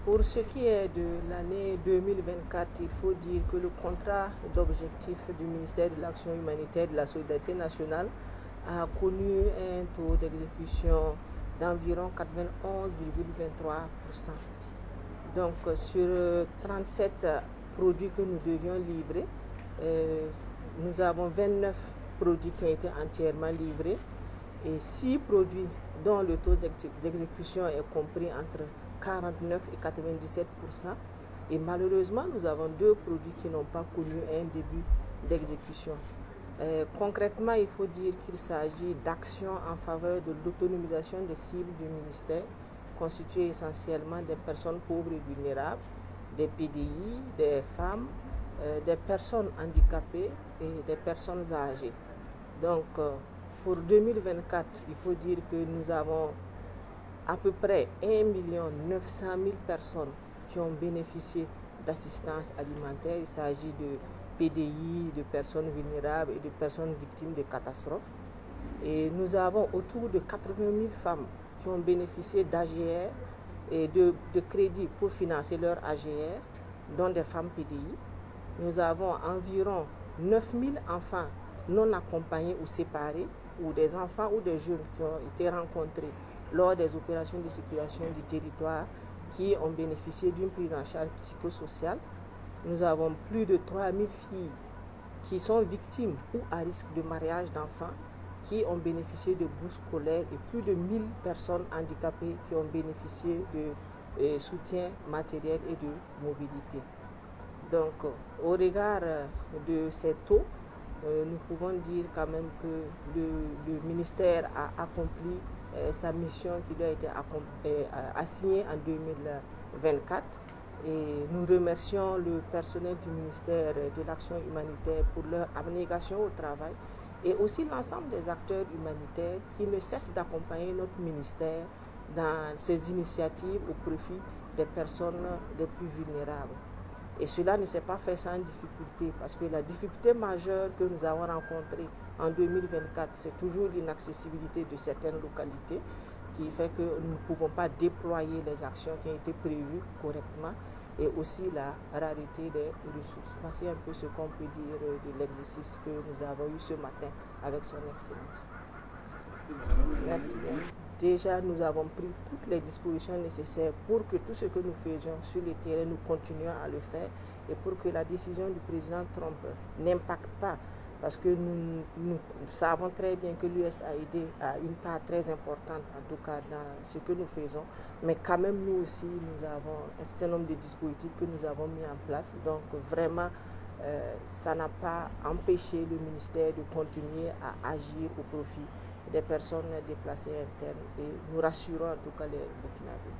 Pour ce qui est de l'année 2024, il faut dire que le contrat d'objectif du ministère de l'Action humanitaire et de la Solidarité nationale a connu un taux d'exécution d'environ 91,23%. Donc sur 37 produits que nous devions livrer, nous avons 29 produits qui ont été entièrement livrés et 6 produits dont le taux d'exécution est compris entre 49 et 97%. Et malheureusement, nous avons 2 produits qui n'ont pas connu un début d'exécution. Concrètement, il faut dire qu'il s'agit d'actions en faveur de l'autonomisation des cibles du ministère, constituées essentiellement des personnes pauvres et vulnérables, des PDI, des femmes, des personnes handicapées et des personnes âgées. Donc, pour 2024, il faut dire que nous avons à peu près 1 900 000 personnes qui ont bénéficié d'assistance alimentaire. Il s'agit de PDI, de personnes vulnérables et de personnes victimes de catastrophes. Et nous avons autour de 80 000 femmes qui ont bénéficié d'AGR et de crédits pour financer leur AGR, dont des femmes PDI. Nous avons environ 9 000 enfants non accompagnés ou séparés, ou des enfants ou des jeunes qui ont été rencontrés lors des opérations de circulation du territoire qui ont bénéficié d'une prise en charge psychosociale. Nous avons plus de 3 000 filles qui sont victimes ou à risque de mariage d'enfants qui ont bénéficié de bourses scolaires et plus de 1 000 personnes handicapées qui ont bénéficié de soutien matériel et de mobilité. Donc, au regard de ces taux, nous pouvons dire quand même que le ministère a accompli sa mission qui lui a été assignée en 2024. Et nous remercions le personnel du ministère de l'Action humanitaire pour leur abnégation au travail et aussi l'ensemble des acteurs humanitaires qui ne cessent d'accompagner notre ministère dans ses initiatives au profit des personnes les plus vulnérables. Et cela ne s'est pas fait sans difficulté, parce que la difficulté majeure que nous avons rencontrée en 2024, c'est toujours l'inaccessibilité de certaines localités qui fait que nous ne pouvons pas déployer les actions qui ont été prévues correctement et aussi la rareté des ressources. Voici un peu ce qu'on peut dire de l'exercice que nous avons eu ce matin avec son Excellence. Merci, Madame. Merci bien. Déjà, nous avons pris toutes les dispositions nécessaires pour que tout ce que nous faisions sur le terrain, nous continuions à le faire et pour que la décision du président Trump n'impacte pas. Parce que nous savons très bien que l'USAID a une part très importante, en tout cas dans ce que nous faisons. Mais quand même, nous aussi, nous avons un certain nombre de dispositifs que nous avons mis en place. Donc vraiment, ça n'a pas empêché le ministère de continuer à agir au profit des personnes déplacées internes. Et nous rassurons en tout cas les Burkinabés.